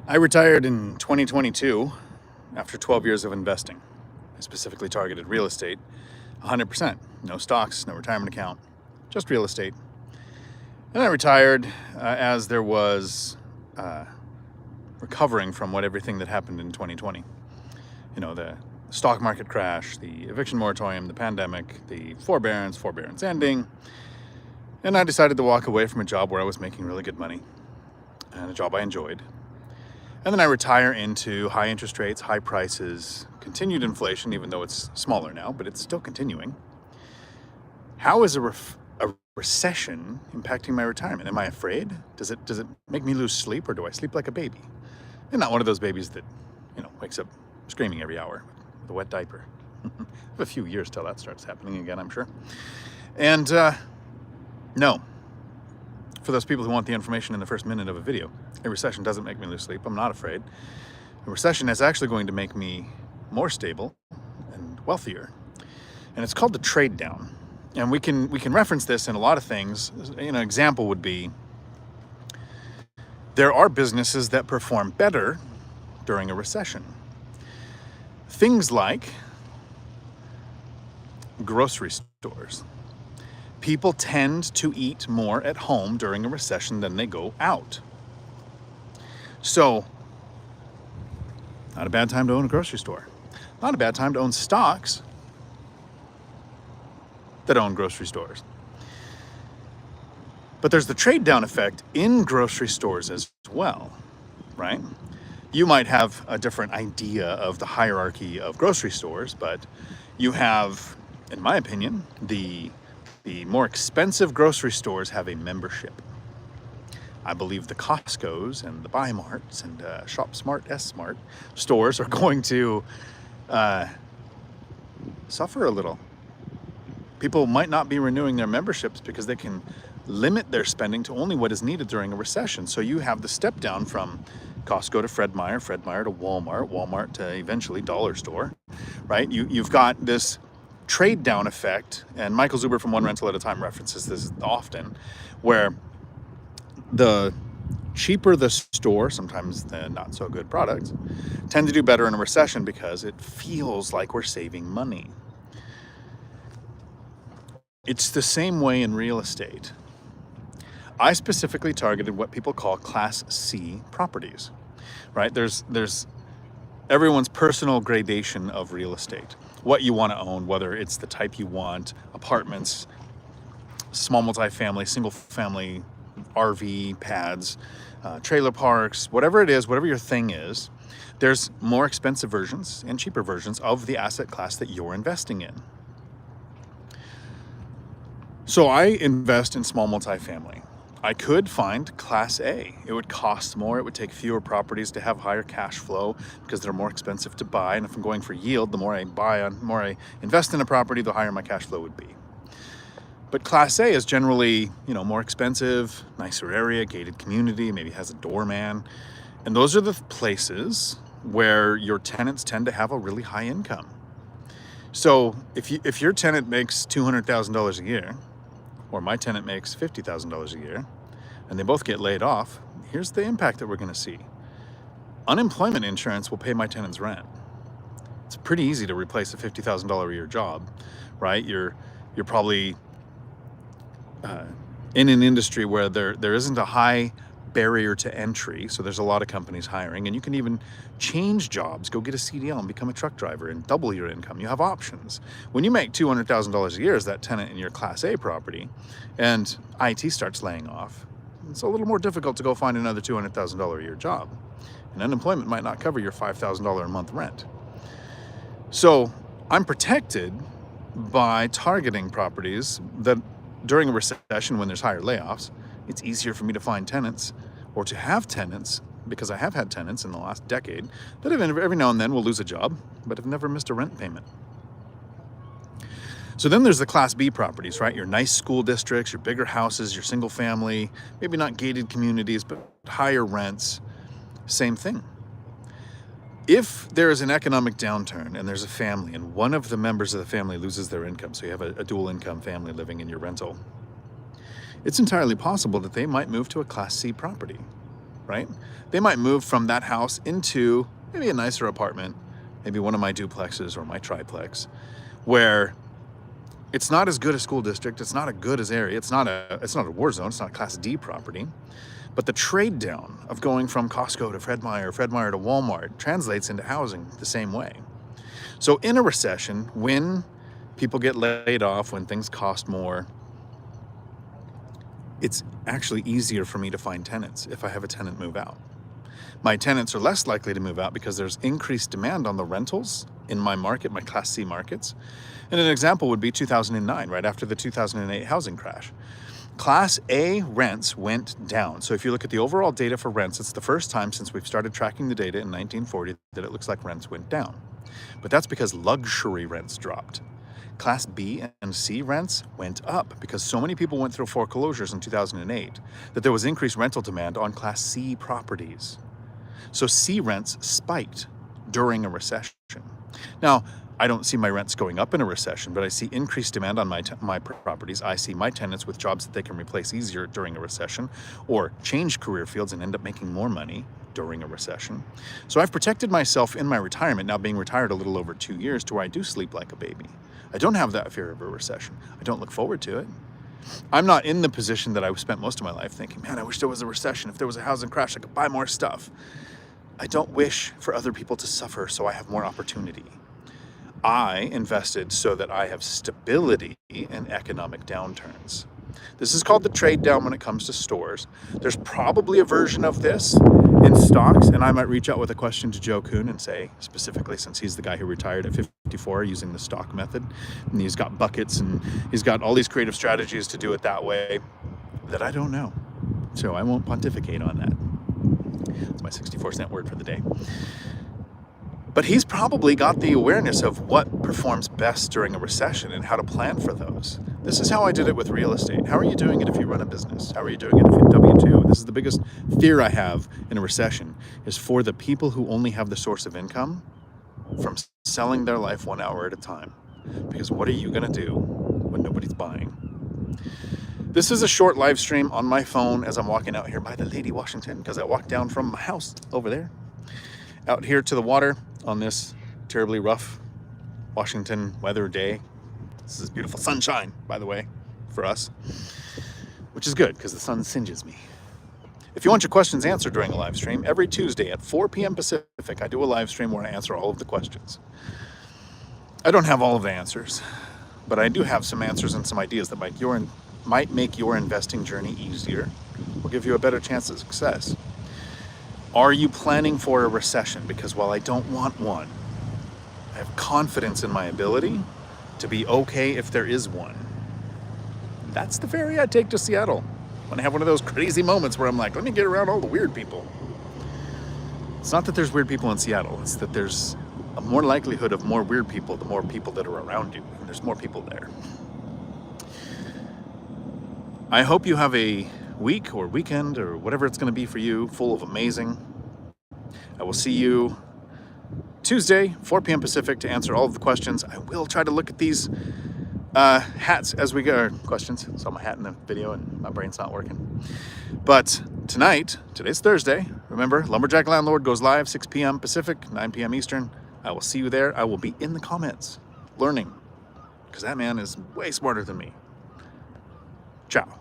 I retired in 2022 after 12 years of investing. I specifically targeted real estate, 100%. No stocks, no retirement account, just real estate. And I retired as there was recovering from everything that happened in 2020. You know, the stock market crash, the eviction moratorium, the pandemic, the forbearance ending. And I decided to walk away from a job where I was making really good money and a job I enjoyed. And then I retire into high interest rates, high prices, continued inflation, even though it's smaller now, but it's still continuing. How is a recession impacting my retirement? Am I afraid? Does it make me lose sleep, or do I sleep like a baby? And not one of those babies that, wakes up screaming every hour with a wet diaper. I have a few years till that starts happening again, I'm sure. And no. For those people who want the information in the first minute of a video, a recession doesn't make me lose sleep. I'm not afraid. A recession is actually going to make me more stable and wealthier. And it's called the trade down. And we can reference this in a lot of things. An example would be, there are businesses that perform better during a recession. Things like grocery stores. People tend to eat more at home during a recession than they go out. So, not a bad time to own a grocery store. Not a bad time to own stocks that own grocery stores. But there's the trade down effect in grocery stores as well, right? You might have a different idea of the hierarchy of grocery stores, but you have, in my opinion, the more expensive grocery stores have a membership. I believe the Costco's and the Buy Marts and Shop Smart, S Smart stores are going to suffer a little. People might not be renewing their memberships because they can limit their spending to only what is needed during a recession. So you have the step down from Costco to Fred Meyer to Walmart, Walmart to eventually Dollar Store, right? You've got this trade down effect, and Michael Zuber from One Rental at a Time references this often, where the cheaper the store, sometimes the not so good products, tend to do better in a recession because it feels like we're saving money. It's the same way in real estate. I specifically targeted what people call Class C properties, right? There's everyone's personal gradation of real estate. What you want to own, whether it's the type you want, apartments, small multifamily, single family, RV pads, trailer parks, whatever it is, whatever your thing is, there's more expensive versions and cheaper versions of the asset class that you're investing in. So I invest in small multifamily. I could find Class A. It would cost more. It would take fewer properties to have higher cash flow because they're more expensive to buy. And if I'm going for yield, the more I invest in a property, the higher my cash flow would be. But Class A is generally, more expensive, nicer area, gated community, maybe has a doorman. And those are the places where your tenants tend to have a really high income. So if your tenant makes $200,000 a year, or my tenant makes $50,000 a year, and they both get laid off, here's the impact that we're going to see. Unemployment insurance will pay my tenant's rent. It's pretty easy to replace a $50,000 a year job, right? You're probably in an industry where there isn't a high barrier to entry, so there's a lot of companies hiring, and you can even change jobs, go get a CDL and become a truck driver and double your income. You have options. When you make $200,000 a year as that tenant in your Class A property, and IT starts laying off, it's a little more difficult to go find another $200,000 a year job, and unemployment might not cover your $5,000 a month rent. So I'm protected by targeting properties that during a recession, when there's higher layoffs, it's easier for me to find tenants or to have tenants, because I have had tenants in the last decade that have every now and then will lose a job, but have never missed a rent payment. So then there's the Class B properties, right? Your nice school districts, your bigger houses, your single family, maybe not gated communities, but higher rents, same thing. If there is an economic downturn and there's a family and one of the members of the family loses their income, so you have a dual income family living in your rental, it's entirely possible that they might move to a Class C property. right? They might move from that house into maybe a nicer apartment, maybe one of my duplexes or my triplex, where it's not as good a school district, it's not as good as area, it's not a war zone, it's not a Class D property, but the trade down of going from Costco to Fred Meyer to Walmart translates into housing the same way. So in a recession, when people get laid off, when things cost more, it's actually easier for me to find tenants if I have a tenant move out. My tenants are less likely to move out because there's increased demand on the rentals in my market, my Class C markets. And an example would be 2009, right after the 2008 housing crash. Class A rents went down. So if you look at the overall data for rents, it's the first time since we've started tracking the data in 1940 that it looks like rents went down. But that's because luxury rents dropped. Class B and C rents went up because so many people went through foreclosures in 2008 that there was increased rental demand on Class C properties. So C rents spiked during a recession. Now, I don't see my rents going up in a recession, but I see increased demand on my properties. I see my tenants with jobs that they can replace easier during a recession or change career fields and end up making more money during a recession. So I've protected myself in my retirement, now being retired a little over 2 years, to where I do sleep like a baby. I don't have that fear of a recession. I don't look forward to it. I'm not in the position that I spent most of my life thinking, man, I wish there was a recession. If there was a housing crash, I could buy more stuff. I don't wish for other people to suffer so I have more opportunity. I invested so that I have stability in economic downturns. This is called the trade down when it comes to stores. There's probably a version of this in stocks, and I might reach out with a question to Joe Kuhn and say, specifically since he's the guy who retired at 54 using the stock method, and he's got buckets and he's got all these creative strategies to do it that way, that I don't know. So I won't pontificate on that. It's my 64-cent word for the day. But he's probably got the awareness of what performs best during a recession and how to plan for those. This is how I did it with real estate. How are you doing it if you run a business? How are you doing it if you're W-2? This is the biggest fear I have in a recession, is for the people who only have the source of income from selling their life 1 hour at a time. Because what are you going to do when nobody's buying? This is a short live stream on my phone as I'm walking out here by the Lady Washington, because I walked down from my house over there out here to the water on this terribly rough Washington weather day. This is beautiful sunshine, by the way, for us, which is good because the sun singes me. If you want your questions answered during a live stream, every Tuesday at 4 p.m. Pacific, I do a live stream where I answer all of the questions. I don't have all of the answers, but I do have some answers and some ideas that might make your investing journey easier or give you a better chance of success. Are you planning for a recession? Because while I don't want one, I have confidence in my ability to be okay if there is one. That's the ferry I take to Seattle when I have one of those crazy moments where I'm like, let me get around all the weird people. It's not that there's weird people in Seattle, it's that there's a more likelihood of more weird people the more people that are around you, and there's more people there. I hope you have a week or weekend or whatever it's going to be for you full of amazing. I will see you Tuesday, 4 p.m. Pacific, to answer all of the questions. I will try to look at these hats as we go. Questions. Saw my hat in the video and my brain's not working. But today's Thursday. Remember, Lumberjack Landlord goes live 6 p.m. Pacific, 9 p.m. Eastern. I will see you there. I will be in the comments learning because that man is way smarter than me. Ciao.